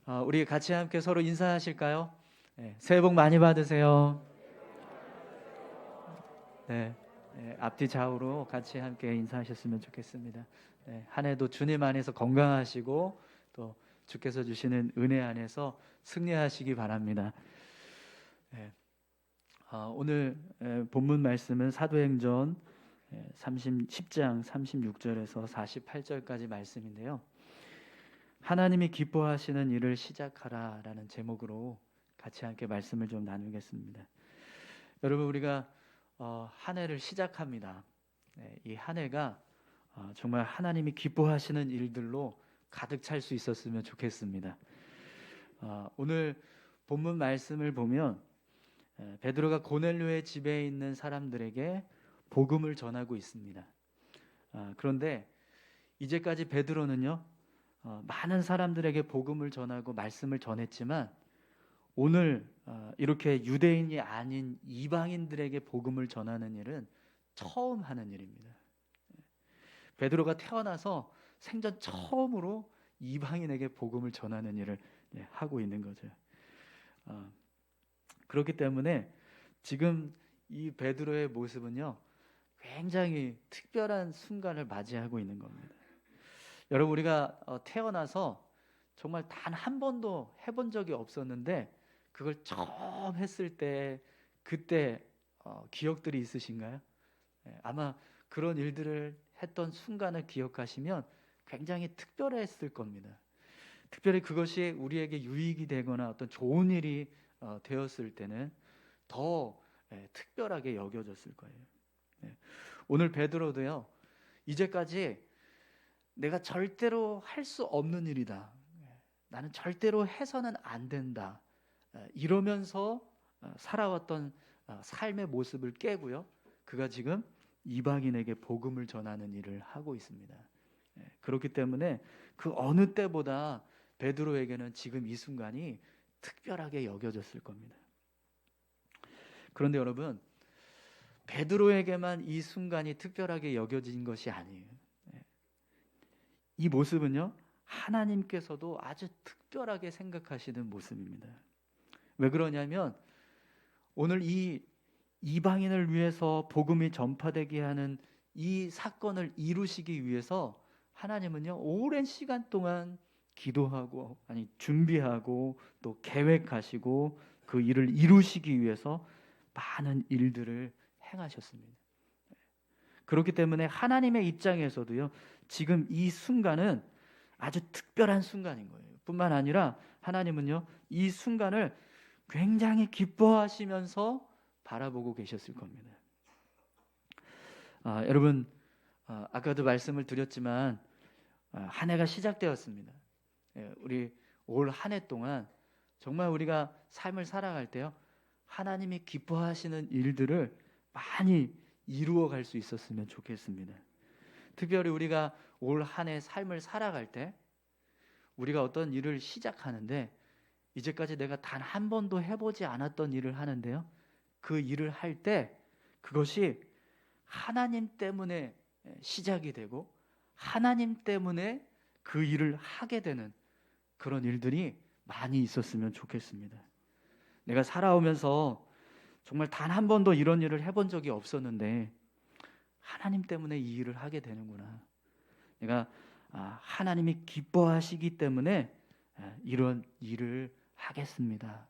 우리 같이 함께 서로 인사하실까요? 네, 새해 복 많이 받으세요. 네, 앞뒤 좌우로 같이 함께 인사하셨으면 좋겠습니다. 네, 한 해도 주님 안에서 건강하시고 또 주께서 주시는 은혜 안에서 승리하시기 바랍니다. 네, 오늘 본문 말씀은 사도행전 10장 36절에서 48절까지 말씀인데요. 하나님이 기뻐하시는 일을 시작하라라는 제목으로 같이 함께 말씀을 좀 나누겠습니다. 여러분, 우리가 한 해를 시작합니다. 이 한 해가 정말 하나님이 기뻐하시는 일들로 가득 찰 수 있었으면 좋겠습니다. 오늘 본문 말씀을 보면 베드로가 고넬료의 집에 있는 사람들에게 복음을 전하고 있습니다. 그런데 이제까지 베드로는요, 많은 사람들에게 복음을 전하고 말씀을 전했지만 오늘 이렇게 유대인이 아닌 이방인들에게 복음을 전하는 일은 처음 하는 일입니다. 베드로가 태어나서 생전 처음으로 이방인에게 복음을 전하는 일을 하고 있는 거죠. 그렇기 때문에 지금 이 베드로의 모습은요, 굉장히 특별한 순간을 맞이하고 있는 겁니다. 여러분, 우리가 태어나서 정말 단 한 번도 해본 적이 없었는데 그걸 처음 했을 때 그때 기억들이 있으신가요? 아마 그런 일들을 했던 순간을 기억하시면 굉장히 특별했을 겁니다. 특별히 그것이 우리에게 유익이 되거나 어떤 좋은 일이 되었을 때는 더 특별하게 여겨졌을 거예요. 오늘 베드로도요, 이제까지 내가 절대로 할 수 없는 일이다, 나는 절대로 해서는 안 된다, 이러면서 살아왔던 삶의 모습을 깨고요, 그가 지금 이방인에게 복음을 전하는 일을 하고 있습니다. 그렇기 때문에 그 어느 때보다 베드로에게는 지금 이 순간이 특별하게 여겨졌을 겁니다. 그런데 여러분, 베드로에게만 이 순간이 특별하게 여겨진 것이 아니에요. 이 모습은요, 하나님께서도 아주 특별하게 생각하시는 모습입니다. 왜 그러냐면 오늘 이 이방인을 위해서 복음이 전파되게 하는 이 사건을 이루시기 위해서 하나님은요, 오랜 시간 동안 기도하고 준비하고 또 계획하시고 그 일을 이루시기 위해서 많은 일들을 행하셨습니다. 그렇기 때문에 하나님의 입장에서도요, 지금 이 순간은 아주 특별한 순간인 거예요. 뿐만 아니라 하나님은요, 이 순간을 굉장히 기뻐하시면서 바라보고 계셨을 겁니다. 여러분, 아까도 말씀을 드렸지만 한 해가 시작되었습니다. 우리 올 한 해 동안 정말 우리가 삶을 살아갈 때요, 하나님이 기뻐하시는 일들을 많이 이루어 갈 수 있었으면 좋겠습니다. 특별히 우리가 올 한 해 삶을 살아갈 때 우리가 어떤 일을 시작하는데 이제까지 내가 단 한 번도 해보지 않았던 일을 하는데요, 그 일을 할 때 그것이 하나님 때문에 시작이 되고 하나님 때문에 그 일을 하게 되는 그런 일들이 많이 있었으면 좋겠습니다. 내가 살아오면서 정말 단 한 번도 이런 일을 해본 적이 없었는데 하나님 때문에 이 일을 하게 되는구나. 내가 하나님이 기뻐하시기 때문에 이런 일을 하겠습니다.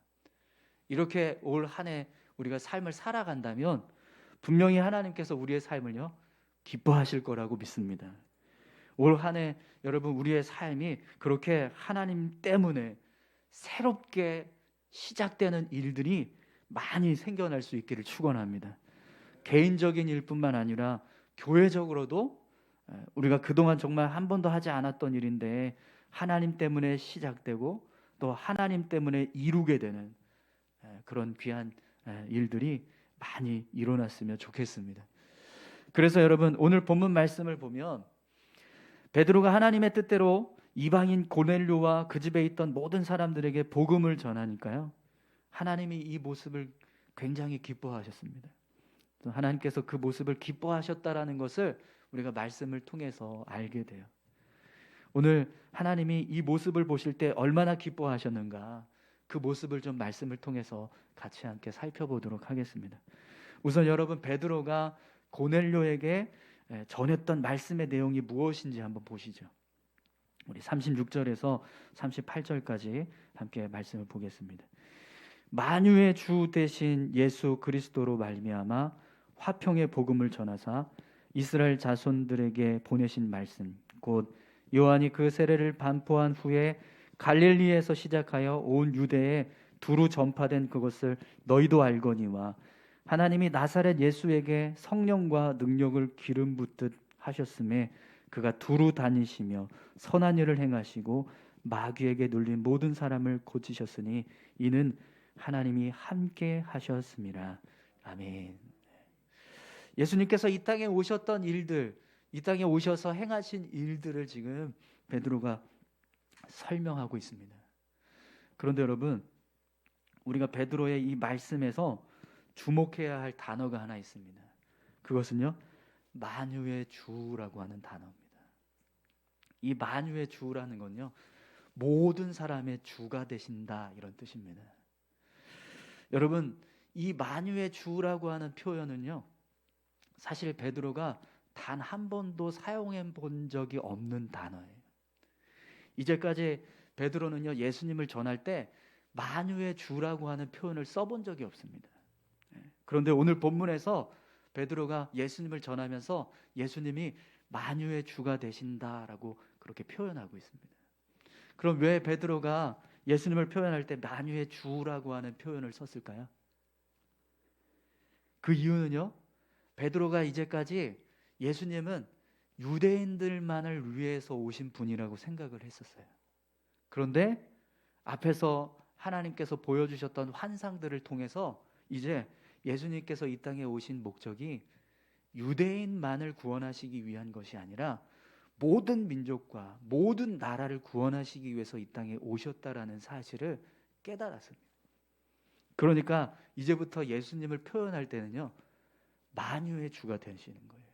이렇게 올 한 해 우리가 삶을 살아간다면 분명히 하나님께서 우리의 삶을요, 기뻐하실 거라고 믿습니다. 올 한 해 여러분, 우리의 삶이 그렇게 하나님 때문에 새롭게 시작되는 일들이 많이 생겨날 수 있기를 축원합니다. 개인적인 일뿐만 아니라 교회적으로도 우리가 그동안 정말 한 번도 하지 않았던 일인데 하나님 때문에 시작되고 또 하나님 때문에 이루게 되는 그런 귀한 일들이 많이 일어났으면 좋겠습니다. 그래서 여러분, 오늘 본문 말씀을 보면 베드로가 하나님의 뜻대로 이방인 고넬료와 그 집에 있던 모든 사람들에게 복음을 전하니까요, 하나님이 이 모습을 굉장히 기뻐하셨습니다. 하나님께서 그 모습을 기뻐하셨다라는 것을 우리가 말씀을 통해서 알게 돼요. 오늘 하나님이 이 모습을 보실 때 얼마나 기뻐하셨는가, 그 모습을 좀 말씀을 통해서 같이 함께 살펴보도록 하겠습니다. 우선 여러분, 베드로가 고넬료에게 전했던 말씀의 내용이 무엇인지 한번 보시죠. 우리 36절에서 38절까지 함께 말씀을 보겠습니다. 만유의 주 대신 예수 그리스도로 말미암아 화평의 복음을 전하사 이스라엘 자손들에게 보내신 말씀, 곧 요한이 그 세례를 반포한 후에 갈릴리에서 시작하여 온 유대에 두루 전파된 그것을 너희도 알거니와, 하나님이 나사렛 예수에게 성령과 능력을 기름 붓듯 하셨음에 그가 두루 다니시며 선한 일을 행하시고 마귀에게 눌린 모든 사람을 고치셨으니 이는 하나님이 함께 하셨습니다. 아멘. 예수님께서 이 땅에 오셨던 일들, 이 땅에 오셔서 행하신 일들을 지금 베드로가 설명하고 있습니다. 그런데 여러분, 우리가 베드로의 이 말씀에서 주목해야 할 단어가 하나 있습니다. 그것은요, 만유의 주라고 하는 단어입니다. 이 만유의 주라는 건요, 모든 사람의 주가 되신다, 이런 뜻입니다. 여러분, 이 만유의 주라고 하는 표현은요, 사실 베드로가 단 한 번도 사용해 본 적이 없는 단어예요. 이제까지 베드로는요, 예수님을 전할 때 만유의 주라고 하는 표현을 써본 적이 없습니다. 그런데 오늘 본문에서 베드로가 예수님을 전하면서 예수님이 만유의 주가 되신다라고 그렇게 표현하고 있습니다. 그럼 왜 베드로가 예수님을 표현할 때 만유의 주라고 하는 표현을 썼을까요? 그 이유는요, 베드로가 이제까지 예수님은 유대인들만을 위해서 오신 분이라고 생각을 했었어요. 그런데 앞에서 하나님께서 보여주셨던 환상들을 통해서 이제 예수님께서 이 땅에 오신 목적이 유대인만을 구원하시기 위한 것이 아니라 모든 민족과 모든 나라를 구원하시기 위해서 이 땅에 오셨다라는 사실을 깨달았습니다. 그러니까 이제부터 예수님을 표현할 때는요, 만유의 주가 되시는 거예요.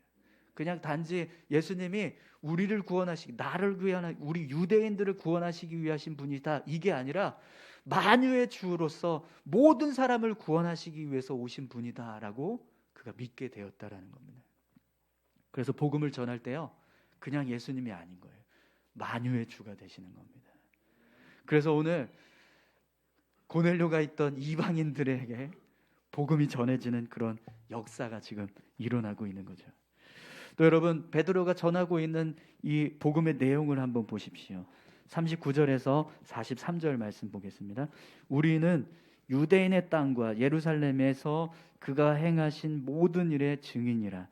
그냥 단지 예수님이 우리를 구원하시기, 나를 위한, 우리 유대인들을 구원하시기 위하신 분이다, 이게 아니라 만유의 주로서 모든 사람을 구원하시기 위해서 오신 분이다라고 그가 믿게 되었다라는 겁니다. 그래서 복음을 전할 때요, 그냥 예수님이 아닌 거예요. 만유의 주가 되시는 겁니다. 그래서 오늘 고넬료가 있던 이방인들에게 복음이 전해지는 그런 역사가 지금 일어나고 있는 거죠. 또 여러분, 베드로가 전하고 있는 이 복음의 내용을 한번 보십시오. 39절에서 43절 말씀 보겠습니다. 우리는 유대인의 땅과 예루살렘에서 그가 행하신 모든 일의 증인이라.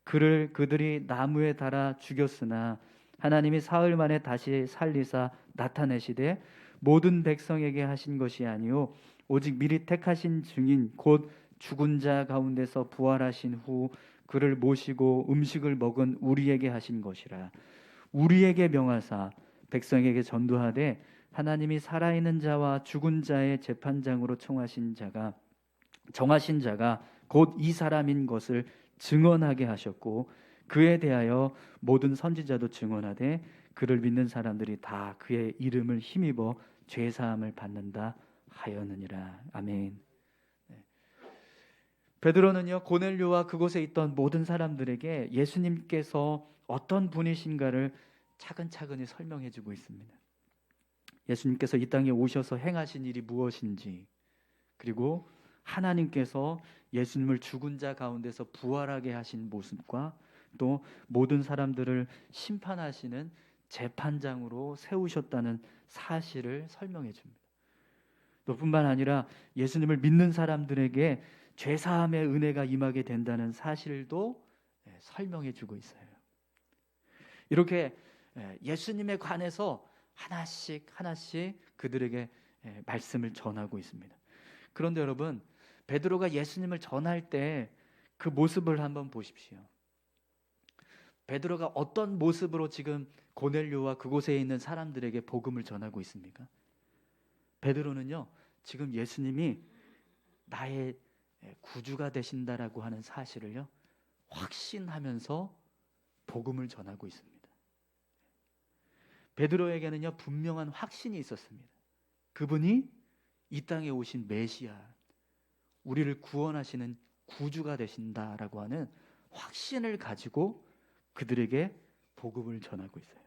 그들이 나무에 달아 죽였으나 하나님이 사흘 만에 다시 살리사 나타내시되 모든 백성에게 하신 것이 아니요 오직 미리 택하신 증인 곧 죽은 자 가운데서 부활하신 후 그를 모시고 음식을 먹은 우리에게 하신 것이라. 우리에게 명하사 백성에게 전도하되 하나님이 살아있는 자와 죽은 자의 재판장으로 정하신 자가 곧 이 사람인 것을 증언하게 하셨고 그에 대하여 모든 선지자도 증언하되 그를 믿는 사람들이 다 그의 이름을 힘입어 죄 사함을 받는다 하였느니라. 아멘. 베드로는요, 고넬료와 그곳에 있던 모든 사람들에게 예수님께서 어떤 분이신가를 차근차근히 설명해 주고 있습니다. 예수님께서 이 땅에 오셔서 행하신 일이 무엇인지, 그리고 하나님께서 예수님을 죽은 자 가운데서 부활하게 하신 모습과 또 모든 사람들을 심판하시는 재판장으로 세우셨다는 사실을 설명해 줍니다. 또 뿐만 아니라 예수님을 믿는 사람들에게 죄사함의 은혜가 임하게 된다는 사실도 설명해 주고 있어요. 이렇게 예수님에 관해서 하나씩 그들에게 말씀을 전하고 있습니다. 그런데 여러분, 베드로가 예수님을 전할 때 그 모습을 한번 보십시오. 베드로가 어떤 모습으로 지금 고넬료와 그곳에 있는 사람들에게 복음을 전하고 있습니까? 베드로는요, 지금 예수님이 나의 구주가 되신다라고 하는 사실을요, 확신하면서 복음을 전하고 있습니다. 베드로에게는요 분명한 확신이 있었습니다. 그분이 이 땅에 오신 메시아, 우리를 구원하시는 구주가 되신다라고 하는 확신을 가지고 그들에게 복음을 전하고 있어요.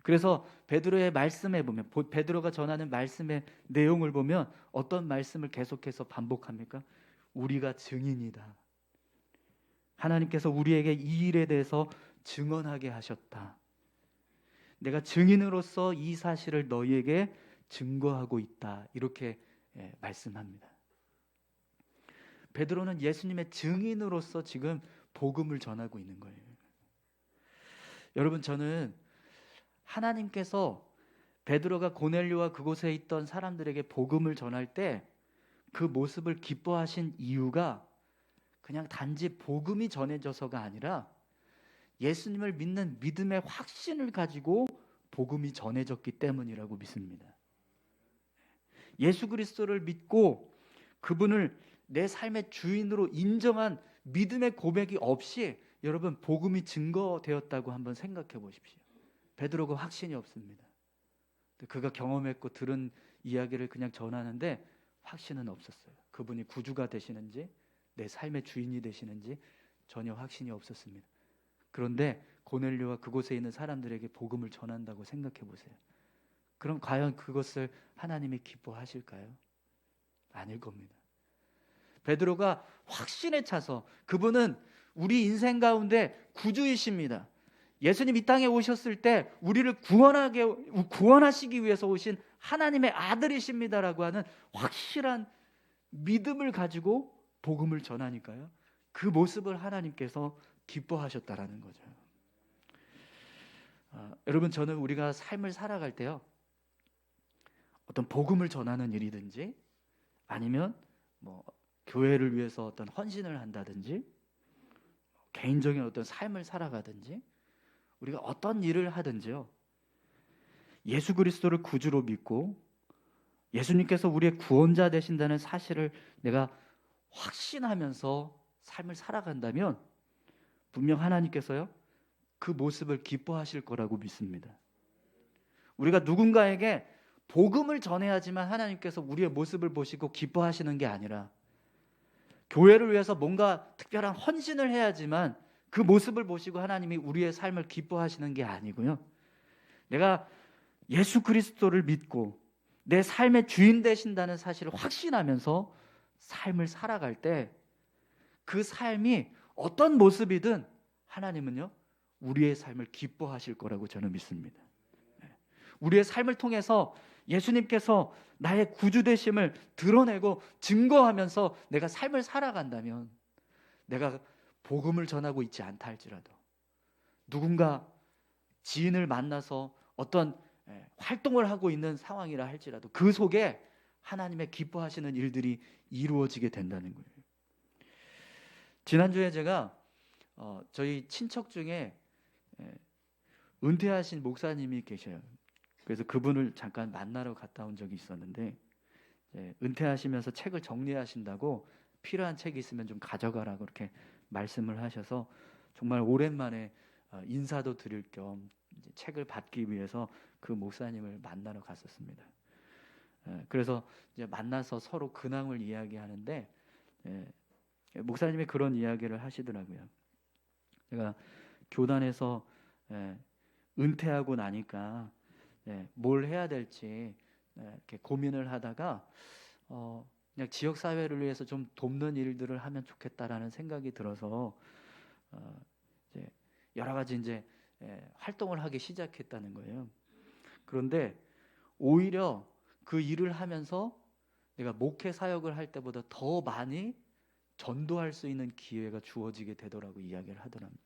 그래서 베드로의 말씀에 보면, 베드로가 전하는 말씀의 내용을 보면 어떤 말씀을 계속해서 반복합니까? 우리가 증인이다. 하나님께서 우리에게 이 일에 대해서 증언하게 하셨다. 내가 증인으로서 이 사실을 너희에게 증거하고 있다. 이렇게 말씀합니다. 베드로는 예수님의 증인으로서 지금 복음을 전하고 있는 거예요. 여러분, 저는 하나님께서 베드로가 고넬료와 그곳에 있던 사람들에게 복음을 전할 때 그 모습을 기뻐하신 이유가 그냥 단지 복음이 전해져서가 아니라 예수님을 믿는 믿음의 확신을 가지고 복음이 전해졌기 때문이라고 믿습니다. 예수 그리스도를 믿고 그분을 내 삶의 주인으로 인정한 믿음의 고백이 없이 여러분 복음이 증거되었다고 한번 생각해 보십시오. 베드로가 확신이 없습니다. 그가 경험했고 들은 이야기를 그냥 전하는데 확신은 없었어요. 그분이 구주가 되시는지 내 삶의 주인이 되시는지 전혀 확신이 없었습니다. 그런데 고넬료와 그곳에 있는 사람들에게 복음을 전한다고 생각해 보세요. 그럼 과연 그것을 하나님이 기뻐하실까요? 아닐 겁니다. 베드로가 확신에 차서 그분은 우리 인생 가운데 구주이십니다. 예수님 이 땅에 오셨을 때 우리를 구원하시기 위해서 오신 하나님의 아들이십니다라고 하는 확실한 믿음을 가지고 복음을 전하니까요. 그 모습을 하나님께서 기뻐하셨다라는 거죠. 여러분, 저는 우리가 삶을 살아갈 때요, 어떤 복음을 전하는 일이든지 아니면 교회를 위해서 어떤 헌신을 한다든지 개인적인 어떤 삶을 살아가든지 우리가 어떤 일을 하든지요, 예수 그리스도를 구주로 믿고 예수님께서 우리의 구원자 되신다는 사실을 내가 확신하면서 삶을 살아간다면 분명 하나님께서요 그 모습을 기뻐하실 거라고 믿습니다. 우리가 누군가에게 복음을 전해야지만 하나님께서 우리의 모습을 보시고 기뻐하시는 게 아니라 교회를 위해서 뭔가 특별한 헌신을 해야지만 그 모습을 보시고 하나님이 우리의 삶을 기뻐하시는 게 아니고요, 내가 예수 그리스도를 믿고 내 삶의 주인 되신다는 사실을 확신하면서 삶을 살아갈 때 그 삶이 어떤 모습이든 하나님은요 우리의 삶을 기뻐하실 거라고 저는 믿습니다. 우리의 삶을 통해서 예수님께서 나의 구주 되심을 드러내고 증거하면서 내가 삶을 살아간다면, 내가 복음을 전하고 있지 않다 할지라도 누군가 지인을 만나서 어떤 활동을 하고 있는 상황이라 할지라도 그 속에 하나님의 기뻐하시는 일들이 이루어지게 된다는 거예요. 지난주에 제가 저희 친척 중에 은퇴하신 목사님이 계셔요. 그래서 그분을 잠깐 만나러 갔다 온 적이 있었는데, 은퇴하시면서 책을 정리하신다고 필요한 책이 있으면 좀 가져가라고 그렇게 말씀을 하셔서 정말 오랜만에 인사도 드릴 겸 이제 책을 받기 위해서 그 목사님을 만나러 갔었습니다. 그래서 이제 만나서 서로 근황을 이야기하는데 목사님이 그런 이야기를 하시더라고요. 제가 교단에서 은퇴하고 나니까 뭘 해야 될지 이렇게 고민을 하다가 그냥 지역 사회를 위해서 좀 돕는 일들을 하면 좋겠다라는 생각이 들어서 이제 여러 가지 이제 활동을 하기 시작했다는 거예요. 그런데 오히려 그 일을 하면서 내가 목회 사역을 할 때보다 더 많이 전도할 수 있는 기회가 주어지게 되더라고 이야기를 하더랍니다.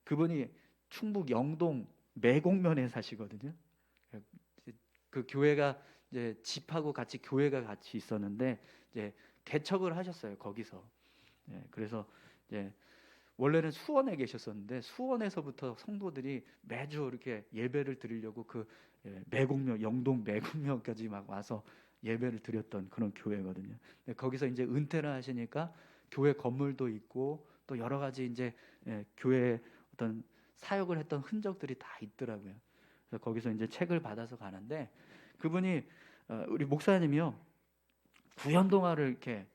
그분이 충북 영동 매곡면에 사시거든요. 그 교회가 이제 집하고 같이 교회가 같이 있었는데 이제 개척을 하셨어요 거기서. 그래서 이제 원래는 수원에 계셨었는데 수원에서부터 성도들이 매주 이렇게 예배를 드리려고 그 매곡면, 영동 매곡면까지 막 와서 예배를 드렸던 그런 교회거든요. 거기서 이제 은퇴를 하시니까 교회 건물도 있고 또 여러 가지 이제 교회 어떤 사역을 했던 흔적들이 다 있더라고요. 그래서 거기서 이제 책을 받아서 가는데 그분이 우리 목사님이요 구연 동화를 이렇게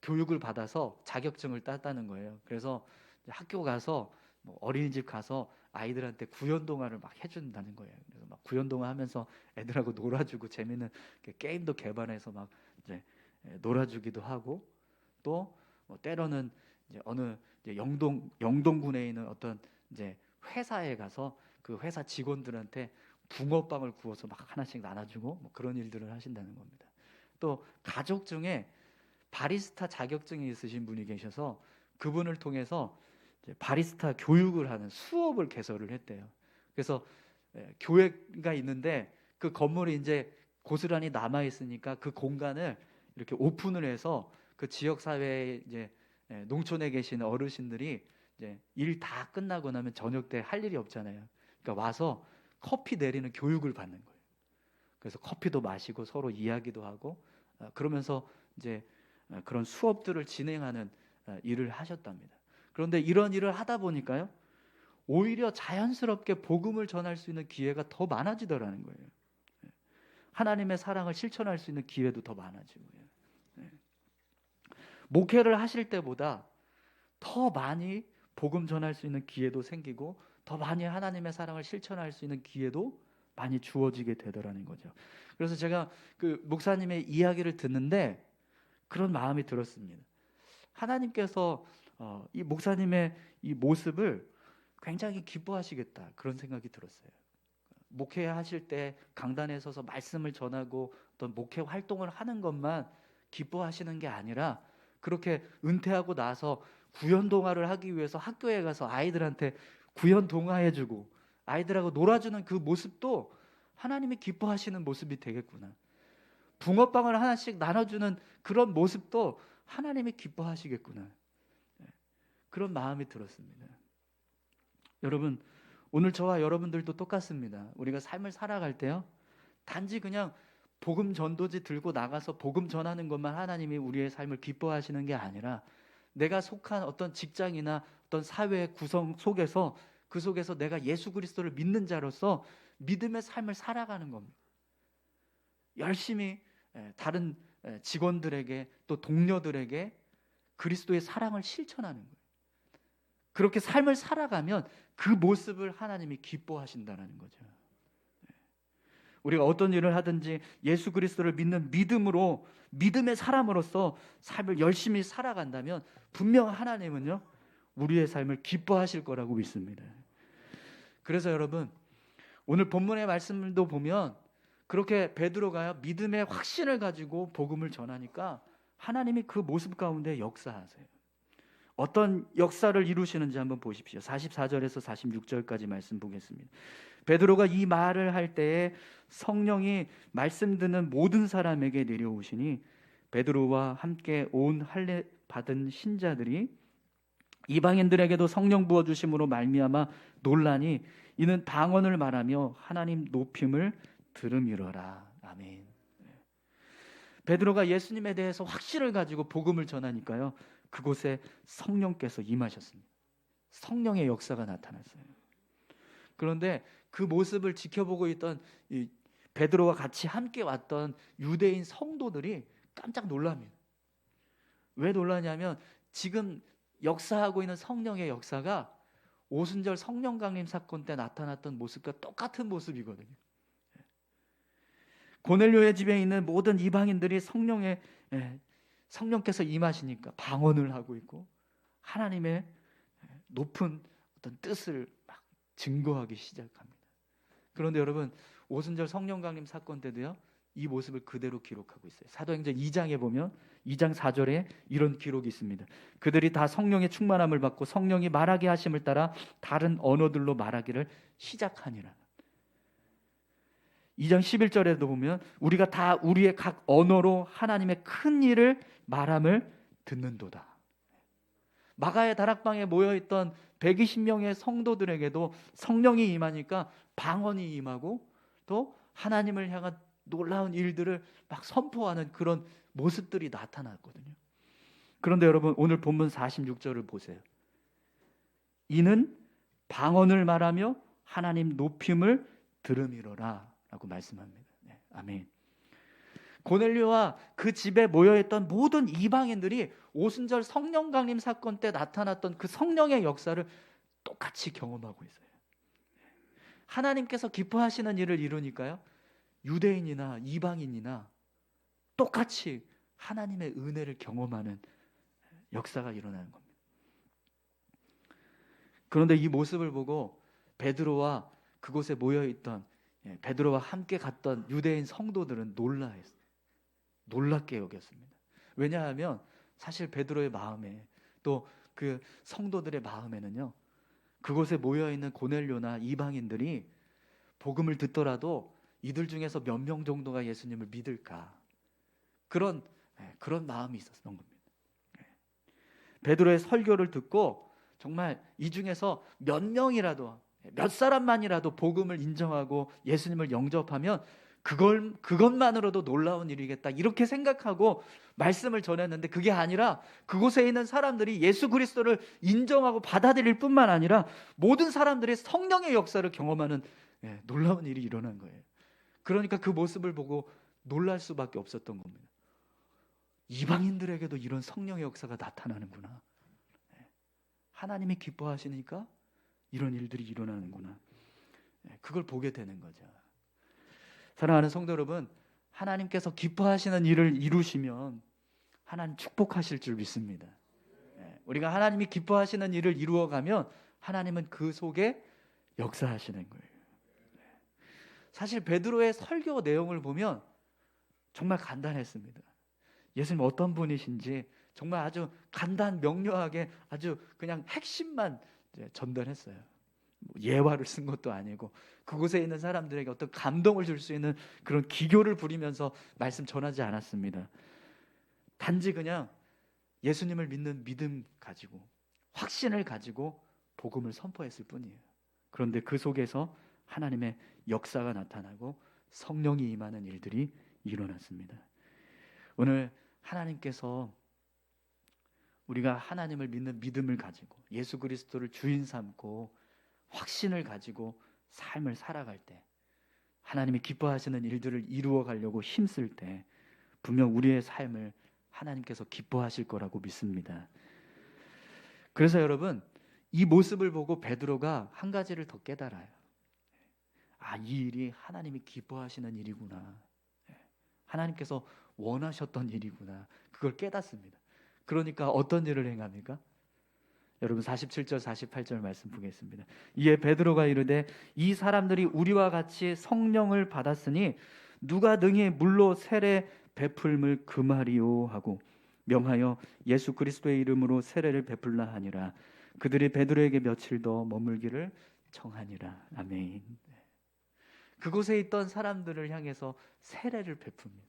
교육을 받아서 자격증을 땄다는 거예요. 그래서 학교 가서 뭐 어린이집 가서 아이들한테 구연 동화를 막 해준다는 거예요. 그래서 막 구연 동화 하면서 애들하고 놀아주고 재밌는 게임도 개발해서 막 이제 놀아주기도 하고 또 뭐 때로는 이제 어느 이제 영동군에 있는 어떤 이제 회사에 가서 그 회사 직원들한테 붕어빵을 구워서 막 하나씩 나눠주고 뭐 그런 일들을 하신다는 겁니다. 또 가족 중에 바리스타 자격증이 있으신 분이 계셔서 그분을 통해서 이제 바리스타 교육을 하는 수업을 개설을 했대요. 그래서 교회가 있는데 그 건물이 이제 고스란히 남아 있으니까 그 공간을 이렇게 오픈을 해서 그 지역 사회에 이제 농촌에 계시는 어르신들이 이제 일 다 끝나고 나면 저녁 때 할 일이 없잖아요. 그러니까 와서 커피 내리는 교육을 받는 거예요. 그래서 커피도 마시고 서로 이야기도 하고 그러면서 이제 그런 수업들을 진행하는 일을 하셨답니다. 그런데 이런 일을 하다 보니까요, 오히려 자연스럽게 복음을 전할 수 있는 기회가 더 많아지더라는 거예요. 하나님의 사랑을 실천할 수 있는 기회도 더 많아지고요. 목회를 하실 때보다 더 많이 복음 전할 수 있는 기회도 생기고 더 많이 하나님의 사랑을 실천할 수 있는 기회도 많이 주어지게 되더라는 거죠. 그래서 제가 그 목사님의 이야기를 듣는데 그런 마음이 들었습니다. 하나님께서 이 목사님의 이 모습을 굉장히 기뻐하시겠다 그런 생각이 들었어요. 목회하실 때 강단에 서서 말씀을 전하고 어떤 목회 활동을 하는 것만 기뻐하시는 게 아니라 그렇게 은퇴하고 나서 구연 동화를 하기 위해서 학교에 가서 아이들한테 구연 동화해주고 아이들하고 놀아주는 그 모습도 하나님이 기뻐하시는 모습이 되겠구나. 붕어빵을 하나씩 나눠주는 그런 모습도 하나님이 기뻐하시겠구나. 그런 마음이 들었습니다. 여러분, 오늘 저와 여러분들도 똑같습니다. 우리가 삶을 살아갈 때요, 단지 그냥 복음 전도지 들고 나가서 복음 전하는 것만 하나님이 우리의 삶을 기뻐하시는 게 아니라 내가 속한 어떤 직장이나 어떤 사회의 구성 속에서 그 속에서 내가 예수 그리스도를 믿는 자로서 믿음의 삶을 살아가는 겁니다. 열심히 다른 직원들에게 또 동료들에게 그리스도의 사랑을 실천하는 거예요. 그렇게 삶을 살아가면 그 모습을 하나님이 기뻐하신다는 거죠. 우리가 어떤 일을 하든지 예수 그리스도를 믿는 믿음으로 믿음의 사람으로서 삶을 열심히 살아간다면 분명 하나님은요 우리의 삶을 기뻐하실 거라고 믿습니다. 그래서 여러분 오늘 본문의 말씀도 보면 그렇게 베드로가 믿음의 확신을 가지고 복음을 전하니까 하나님이 그 모습 가운데 역사하세요. 어떤 역사를 이루시는지 한번 보십시오. 44절에서 46절까지 말씀 보겠습니다. 베드로가 이 말을 할 때에 성령이 말씀 듣는 모든 사람에게 내려오시니 베드로와 함께 온 할례 받은 신자들이 이방인들에게도 성령 부어 주심으로 말미암아 놀라니 이는 방언을 말하며 하나님 높임을 들음이로라. 아멘. 베드로가 예수님에 대해서 확신을 가지고 복음을 전하니까요 그곳에 성령께서 임하셨습니다. 성령의 역사가 나타났어요. 그런데 그 모습을 지켜보고 있던 이 베드로와 같이 함께 왔던 유대인 성도들이 깜짝 놀랍니다. 왜 놀라냐면 지금 역사하고 있는 성령의 역사가 오순절 성령 강림 사건 때 나타났던 모습과 똑같은 모습이거든요. 고넬료의 집에 있는 모든 이방인들이 성령께서 임하시니까 방언을 하고 있고 하나님의 높은 어떤 뜻을 막 증거하기 시작합니다. 그런데 여러분 오순절 성령 강림 사건 때도요 이 모습을 그대로 기록하고 있어요. 사도행전 2장에 보면 2장 4절에 이런 기록이 있습니다. 그들이 다 성령의 충만함을 받고 성령이 말하게 하심을 따라 다른 언어들로 말하기를 시작하니라. 2장 11절에도 보면 우리가 다 우리의 각 언어로 하나님의 큰 일을 말함을 듣는도다. 마가의 다락방에 모여있던 120명의 성도들에게도 성령이 임하니까 방언이 임하고 또 하나님을 향한 놀라운 일들을 막 선포하는 그런 모습들이 나타났거든요. 그런데 여러분 오늘 본문 46절을 보세요. 이는 방언을 말하며 하나님 높임을 들음이로라 라고 말씀합니다. 네, 아멘. 고넬료와 그 집에 모여있던 모든 이방인들이 오순절 성령 강림 사건 때 나타났던 그 성령의 역사를 똑같이 경험하고 있어요. 하나님께서 기뻐하시는 일을 이루니까요, 유대인이나 이방인이나 똑같이 하나님의 은혜를 경험하는 역사가 일어나는 겁니다. 그런데 이 모습을 보고 베드로와 그곳에 모여있던, 베드로와 함께 갔던 유대인 성도들은 놀랍게 여겼습니다. 왜냐하면 사실 베드로의 마음에, 또 그 성도들의 마음에는요, 그곳에 모여있는 고넬료나 이방인들이 복음을 듣더라도 이들 중에서 몇 명 정도가 예수님을 믿을까, 그런 마음이 있었던 겁니다. 베드로의 설교를 듣고 정말 이 중에서 몇 명이라도, 몇 사람만이라도 복음을 인정하고 예수님을 영접하면 그것만으로도 놀라운 일이겠다, 이렇게 생각하고 말씀을 전했는데, 그게 아니라 그곳에 있는 사람들이 예수 그리스도를 인정하고 받아들일 뿐만 아니라 모든 사람들이 성령의 역사를 경험하는 놀라운 일이 일어난 거예요. 그러니까 그 모습을 보고 놀랄 수밖에 없었던 겁니다. 이방인들에게도 이런 성령의 역사가 나타나는구나, 하나님이 기뻐하시니까 이런 일들이 일어나는구나, 그걸 보게 되는 거죠. 사랑하는 성도 여러분, 하나님께서 기뻐하시는 일을 이루시면 하나님 축복하실 줄 믿습니다. 우리가 하나님이 기뻐하시는 일을 이루어가면 하나님은 그 속에 역사하시는 거예요. 사실 베드로의 설교 내용을 보면 정말 간단했습니다. 예수님 어떤 분이신지 정말 아주 간단 명료하게 아주 그냥 핵심만 전달했어요. 예화를 쓴 것도 아니고 그곳에 있는 사람들에게 어떤 감동을 줄 수 있는 그런 기교를 부리면서 말씀 전하지 않았습니다. 단지 그냥 예수님을 믿는 믿음 가지고, 확신을 가지고 복음을 선포했을 뿐이에요. 그런데 그 속에서 하나님의 역사가 나타나고 성령이 임하는 일들이 일어났습니다. 오늘 하나님께서 우리가 하나님을 믿는 믿음을 가지고 예수 그리스도를 주인 삼고 확신을 가지고 삶을 살아갈 때, 하나님이 기뻐하시는 일들을 이루어 가려고 힘쓸 때 분명 우리의 삶을 하나님께서 기뻐하실 거라고 믿습니다. 그래서 여러분, 이 모습을 보고 베드로가 한 가지를 더 깨달아요. 이 일이 하나님이 기뻐하시는 일이구나, 하나님께서 원하셨던 일이구나, 그걸 깨닫습니다. 그러니까 어떤 일을 행합니까? 여러분 47절 48절 말씀 보겠습니다. 이에 베드로가 이르되 이 사람들이 우리와 같이 성령을 받았으니 누가 능히 물로 세례 베풀음을 금하리요 하고 명하여 예수 그리스도의 이름으로 세례를 베풀라 하니라. 그들이 베드로에게 며칠 더 머물기를 청하니라. 아멘. 그곳에 있던 사람들을 향해서 세례를 베풉니다.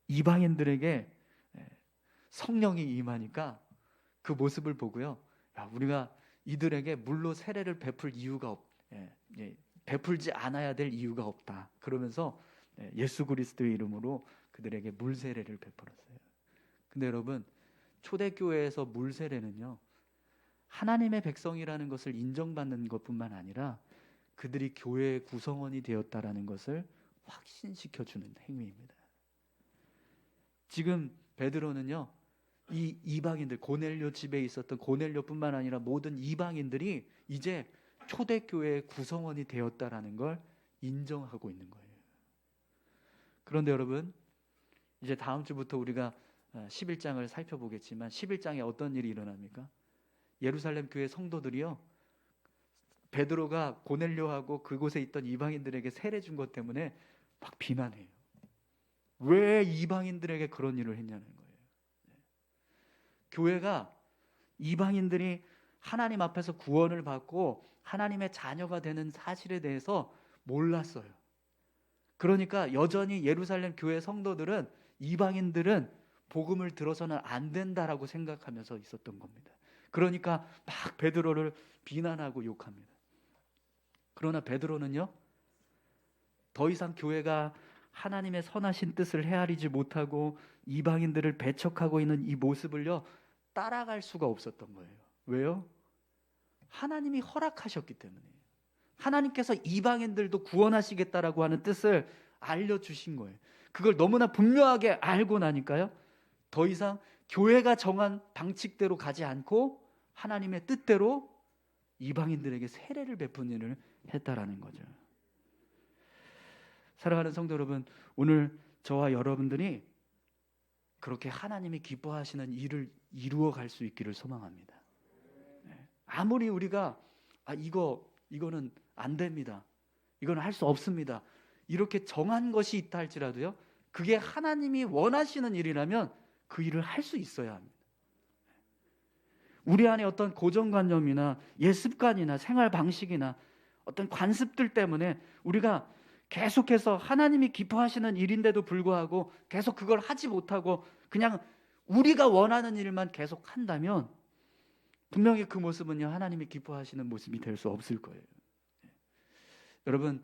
이방인들에게 성령이 임하니까 그 모습을 보고요, 우리가 이들에게 물로 세례를 베풀 이유가 베풀지 않아야 될 이유가 없다, 그러면서 예수 그리스도의 이름으로 그들에게 물 세례를 베풀었어요. 근데 여러분, 초대교회에서 물 세례는요, 하나님의 백성이라는 것을 인정받는 것뿐만 아니라 그들이 교회의 구성원이 되었다라는 것을 확신시켜주는 행위입니다. 지금 베드로는요, 이 이방인들, 고넬료 집에 있었던 고넬료뿐만 아니라 모든 이방인들이 이제 초대교회의 구성원이 되었다라는 걸 인정하고 있는 거예요. 그런데 여러분, 이제 다음 주부터 우리가 11장을 살펴보겠지만 11장에 어떤 일이 일어납니까? 예루살렘 교회 성도들이요, 베드로가 고넬료하고 그곳에 있던 이방인들에게 세례 준 것 때문에 막 비난해요. 왜 이방인들에게 그런 일을 했냐는 거예요. 교회가 이방인들이 하나님 앞에서 구원을 받고 하나님의 자녀가 되는 사실에 대해서 몰랐어요. 그러니까 여전히 예루살렘 교회 성도들은 이방인들은 복음을 들어서는 안 된다라고 생각하면서 있었던 겁니다. 그러니까 막 베드로를 비난하고 욕합니다. 그러나 베드로는요, 더 이상 교회가 하나님의 선하신 뜻을 헤아리지 못하고 이방인들을 배척하고 있는 이 모습을요, 따라갈 수가 없었던 거예요. 왜요? 하나님이 허락하셨기 때문이에요. 하나님께서 이방인들도 구원하시겠다라고 하는 뜻을 알려주신 거예요. 그걸 너무나 분명하게 알고 나니까요, 더 이상 교회가 정한 방식대로 가지 않고 하나님의 뜻대로 이방인들에게 세례를 베푸는 일을 했다라는 거죠. 사랑하는 성도 여러분, 오늘 저와 여러분들이 그렇게 하나님이 기뻐하시는 일을 이루어 갈 수 있기를 소망합니다. 아무리 우리가 이거는 안 됩니다, 이건 할 수 없습니다, 이렇게 정한 것이 있다 할지라도요, 그게 하나님이 원하시는 일이라면 그 일을 할 수 있어야 합니다. 우리 안에 어떤 고정관념이나 옛습관이나 생활 방식이나 어떤 관습들 때문에 우리가 계속해서 하나님이 기뻐하시는 일인데도 불구하고 계속 그걸 하지 못하고 그냥 우리가 원하는 일만 계속 한다면 분명히 그 모습은요, 하나님이 기뻐하시는 모습이 될 수 없을 거예요. 여러분,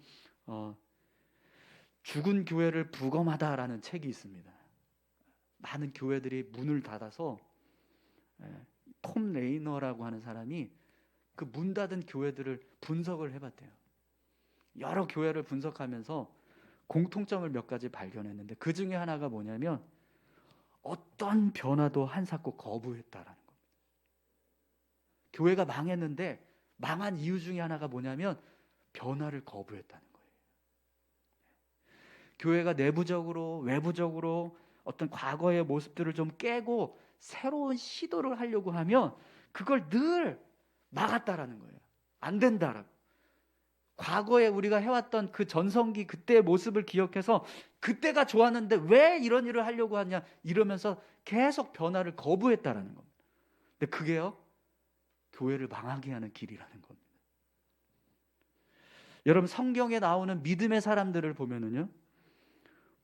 죽은 교회를 부검하다라는 책이 있습니다. 많은 교회들이 문을 닫아서 톰 레이너라고 하는 사람이 그 문 닫은 교회들을 분석을 해봤대요. 여러 교회를 분석하면서 공통점을 몇 가지 발견했는데, 그 중에 하나가 뭐냐면 어떤 변화도 한사코 거부했다라는 겁니다. 교회가 망했는데 망한 이유 중에 하나가 뭐냐면 변화를 거부했다는 거예요. 교회가 내부적으로 외부적으로 어떤 과거의 모습들을 좀 깨고 새로운 시도를 하려고 하면 그걸 늘 막았다라는 거예요. 안 된다라고. 과거에 우리가 해왔던 그 전성기 그때의 모습을 기억해서 그때가 좋았는데 왜 이런 일을 하려고 하냐 이러면서 계속 변화를 거부했다라는 겁니다. 근데 그게요, 교회를 망하게 하는 길이라는 겁니다. 여러분, 성경에 나오는 믿음의 사람들을 보면은요,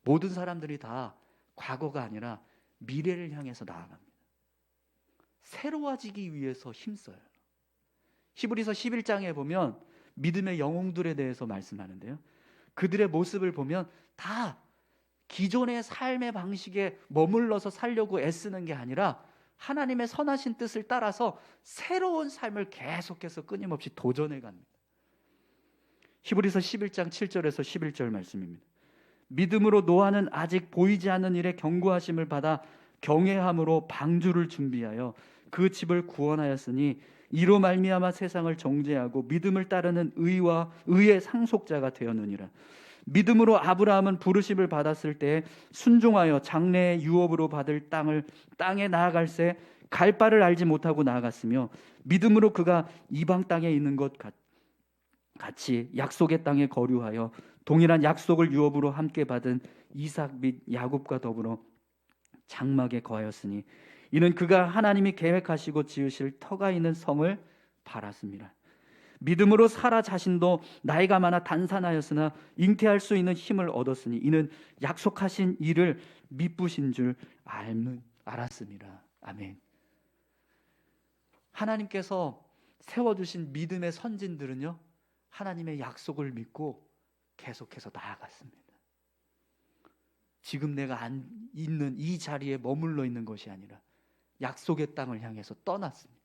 모든 사람들이 다 과거가 아니라 미래를 향해서 나아갑니다. 새로워지기 위해서 힘써요. 히브리서 11장에 보면 믿음의 영웅들에 대해서 말씀하는데요, 그들의 모습을 보면 다 기존의 삶의 방식에 머물러서 살려고 애쓰는 게 아니라 하나님의 선하신 뜻을 따라서 새로운 삶을 계속해서 끊임없이 도전해 갑니다. 히브리서 11장 7절에서 11절 말씀입니다. 믿음으로 노아는 아직 보이지 않는 일에 경고하심을 받아 경외함으로 방주를 준비하여 그 집을 구원하였으니 이로 말미암아 세상을 정죄하고 믿음을 따르는 의의 상속자가 되었느니라. 믿음으로 아브라함은 부르심을 받았을 때 순종하여 장래의 유업으로 받을 땅에 나아갈새 갈 바를 알지 못하고 나아갔으며, 믿음으로 그가 이방 땅에 있는 것 같이 약속의 땅에 거류하여 동일한 약속을 유업으로 함께 받은 이삭 및 야곱과 더불어 장막에 거하였으니 이는 그가 하나님이 계획하시고 지으실 터가 있는 성을 바랐습니다. 믿음으로 사라 자신도 나이가 많아 단산하였으나 잉태할 수 있는 힘을 얻었으니 이는 약속하신 일을 미쁘신 줄 알았습니다. 아멘. 하나님께서 세워주신 믿음의 선진들은요, 하나님의 약속을 믿고 계속해서 나아갔습니다. 지금 내가 있는 이 자리에 머물러 있는 것이 아니라 약속의 땅을 향해서 떠났습니다.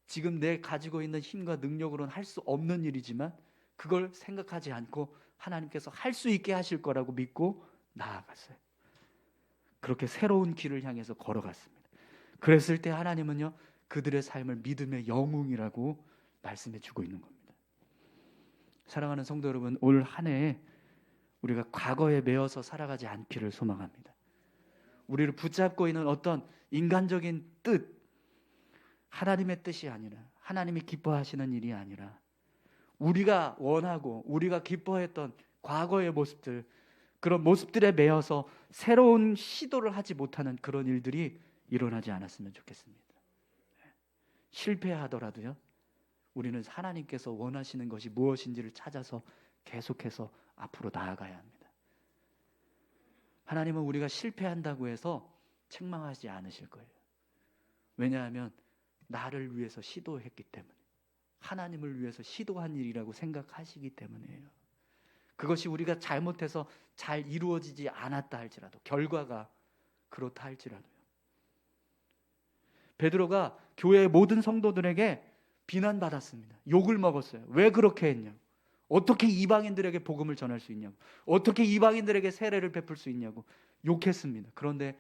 지금 내 가지고 있는 힘과 능력으로는 할 수 없는 일이지만 그걸 생각하지 않고 하나님께서 할 수 있게 하실 거라고 믿고 나아갔어요. 그렇게 새로운 길을 향해서 걸어갔습니다. 그랬을 때 하나님은요, 그들의 삶을 믿음의 영웅이라고 말씀해 주고 있는 겁니다. 사랑하는 성도 여러분, 올 한 해에 우리가 과거에 매어서 살아가지 않기를 소망합니다. 우리를 붙잡고 있는 어떤 인간적인 뜻, 하나님의 뜻이 아니라, 하나님이 기뻐하시는 일이 아니라 우리가 원하고 우리가 기뻐했던 과거의 모습들, 그런 모습들에 매여서 새로운 시도를 하지 못하는 그런 일들이 일어나지 않았으면 좋겠습니다. 실패하더라도요, 우리는 하나님께서 원하시는 것이 무엇인지를 찾아서 계속해서 앞으로 나아가야 합니다. 하나님은 우리가 실패한다고 해서 책망하지 않으실 거예요. 왜냐하면 나를 위해서 시도했기 때문에, 하나님을 위해서 시도한 일이라고 생각하시기 때문이에요. 그것이 우리가 잘못해서 잘 이루어지지 않았다 할지라도, 결과가 그렇다 할지라도요. 베드로가 교회의 모든 성도들에게 비난받았습니다. 욕을 먹었어요. 왜 그렇게 했냐고. 어떻게 이방인들에게 복음을 전할 수 있냐고. 어떻게 이방인들에게 세례를 베풀 수 있냐고 욕했습니다. 그런데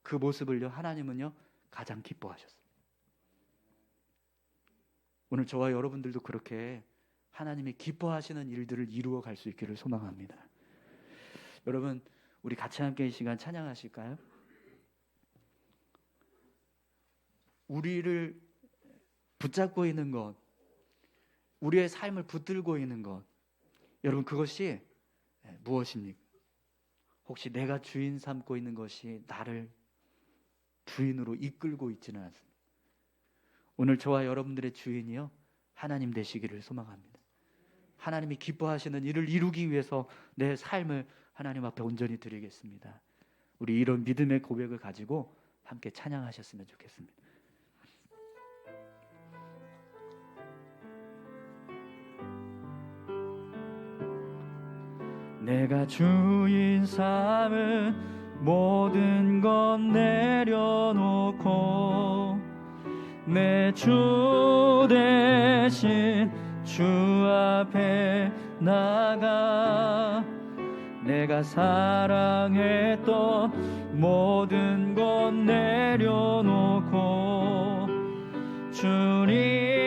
그 모습을요, 하나님은요 가장 기뻐하셨어요. 오늘 저와 여러분들도 그렇게 하나님이 기뻐하시는 일들을 이루어 갈 수 있기를 소망합니다. 여러분, 우리 같이 함께 이 시간 찬양하실까요? 우리를 붙잡고 있는 것, 우리의 삶을 붙들고 있는 것, 여러분 그것이 무엇입니까? 혹시 내가 주인 삼고 있는 것이 나를 주인으로 이끌고 있지는 않습니다. 오늘 저와 여러분들의 주인이요 하나님 되시기를 소망합니다. 하나님이 기뻐하시는 일을 이루기 위해서 내 삶을 하나님 앞에 온전히 드리겠습니다. 우리 이런 믿음의 고백을 가지고 함께 찬양하셨으면 좋겠습니다. 내가 주인 삼은 모든 것 내려놓고 내 주 대신 주 앞에 나가 내가 사랑했던 모든 것 내려놓고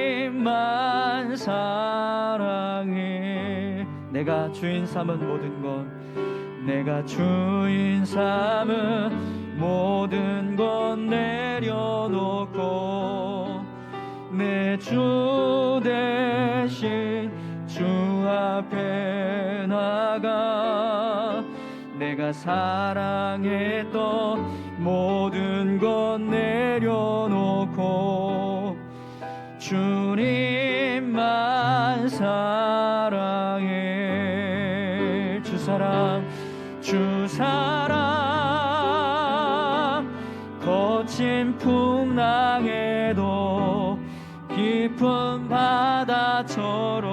주님만 사랑해. 내가 주인 삼은 모든 것, 내가 주인 삼은 모든 것 내려놓고 내 주 대신 주 앞에 나가 내가 사랑했던 모든 것 내려놓고 주님만 사랑해. 주 사랑, 주 사랑 거친 풍랑에도 깊은 바다처럼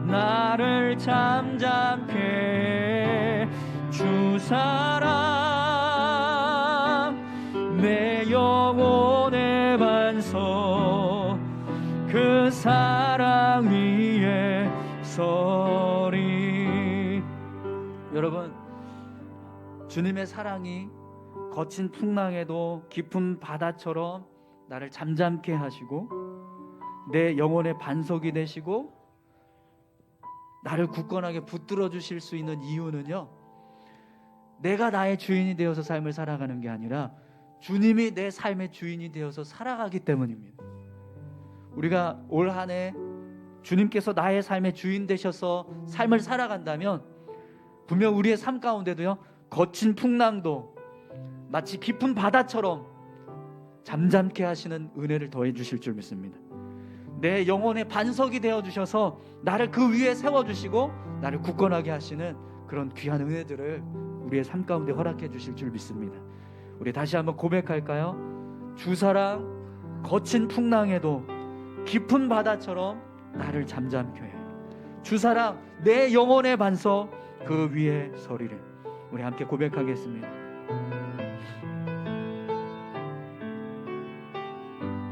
나를 잠잠케 해. 주 사랑 내 영혼의 반석 그 사랑 위에 서리. 여러분, 주님의 사랑이 거친 풍랑에도 깊은 바다처럼 나를 잠잠케 하시고 내 영혼의 반석이 되시고 나를 굳건하게 붙들어 주실 수 있는 이유는요, 내가 나의 주인이 되어서 삶을 살아가는 게 아니라 주님이 내 삶의 주인이 되어서 살아가기 때문입니다. 우리가 올 한 해 주님께서 나의 삶의 주인 되셔서 삶을 살아간다면 분명 우리의 삶 가운데도요 거친 풍랑도 마치 깊은 바다처럼 잠잠케 하시는 은혜를 더해 주실 줄 믿습니다. 내 영혼의 반석이 되어 주셔서 나를 그 위에 세워 주시고 나를 굳건하게 하시는 그런 귀한 은혜들을 우리의 삶 가운데 허락해 주실 줄 믿습니다. 우리 다시 한번 고백할까요? 주 사랑 거친 풍랑에도 깊은 바다처럼 나를 잠잠케 해. 주 사랑 내 영혼의 반석 그 위에 서리를. 우리 함께 고백하겠습니다.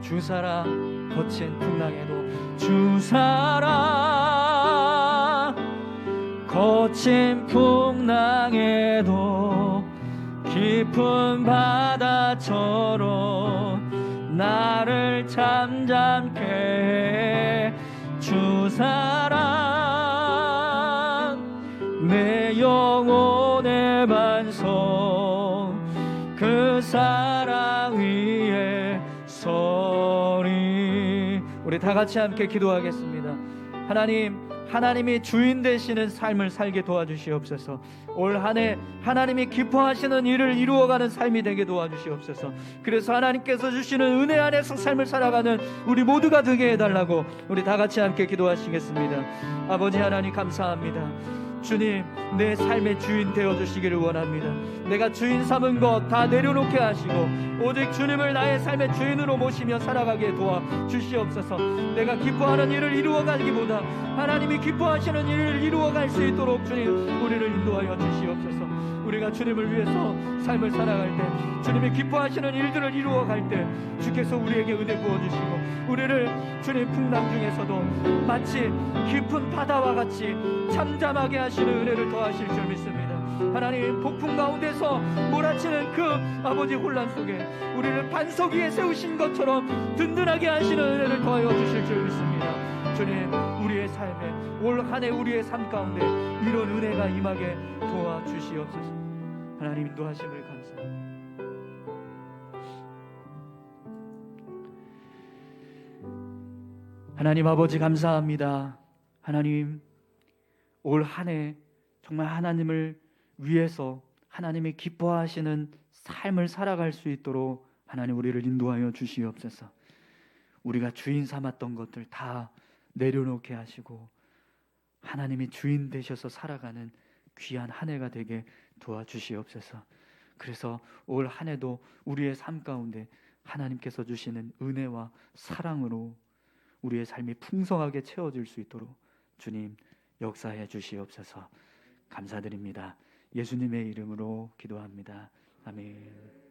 주 사랑 거친 풍랑에도 주 사랑 거친 풍랑에도 깊은 바다처럼 나를 잠잠케 해. 주 사랑 내 영혼의 반석 그 사랑 위에 서리. 우리 다 같이 함께 기도하겠습니다. 하나님이 주인 되시는 삶을 살게 도와주시옵소서. 올 한 해 하나님이 기뻐하시는 일을 이루어가는 삶이 되게 도와주시옵소서. 그래서 하나님께서 주시는 은혜 안에서 삶을 살아가는 우리 모두가 되게 해달라고 우리 다 같이 함께 기도하시겠습니다. 아버지 하나님 감사합니다. 주님, 내 삶의 주인 되어주시기를 원합니다. 내가 주인 삼은 것 다 내려놓게 하시고 오직 주님을 나의 삶의 주인으로 모시며 살아가게 도와주시옵소서. 내가 기뻐하는 일을 이루어가기보다 하나님이 기뻐하시는 일을 이루어갈 수 있도록 주님 우리를 인도하여 주시옵소서. 우리가 주님을 위해서 삶을 살아갈 때, 주님이 기뻐하시는 일들을 이루어갈 때 주께서 우리에게 은혜 부어주시고 우리를 주님 풍랑 중에서도 마치 깊은 바다와 같이 잠잠하게 하시는 은혜를 더하실 줄 믿습니다. 하나님, 폭풍 가운데서 몰아치는 그 아버지 혼란 속에 우리를 반석 위에 세우신 것처럼 든든하게 하시는 은혜를 더하여 주실 줄 믿습니다. 주님, 우리의 삶에, 올 한 해 우리의 삶 가운데 이런 은혜가 임하게 도와주시옵소서. 하나님 인도하심을 감사합니다. 하나님 아버지 감사합니다. 하나님, 올 한 해 정말 하나님을 위해서 하나님이 기뻐하시는 삶을 살아갈 수 있도록 하나님 우리를 인도하여 주시옵소서. 우리가 주인 삼았던 것들 다 내려놓게 하시고 하나님이 주인 되셔서 살아가는 귀한 한 해가 되게 도와주시옵소서. 그래서 올 한 해도 우리의 삶 가운데 하나님께서 주시는 은혜와 사랑으로 우리의 삶이 풍성하게 채워질 수 있도록 주님 역사해 주시옵소서. 감사드립니다. 예수님의 이름으로 기도합니다. 아멘.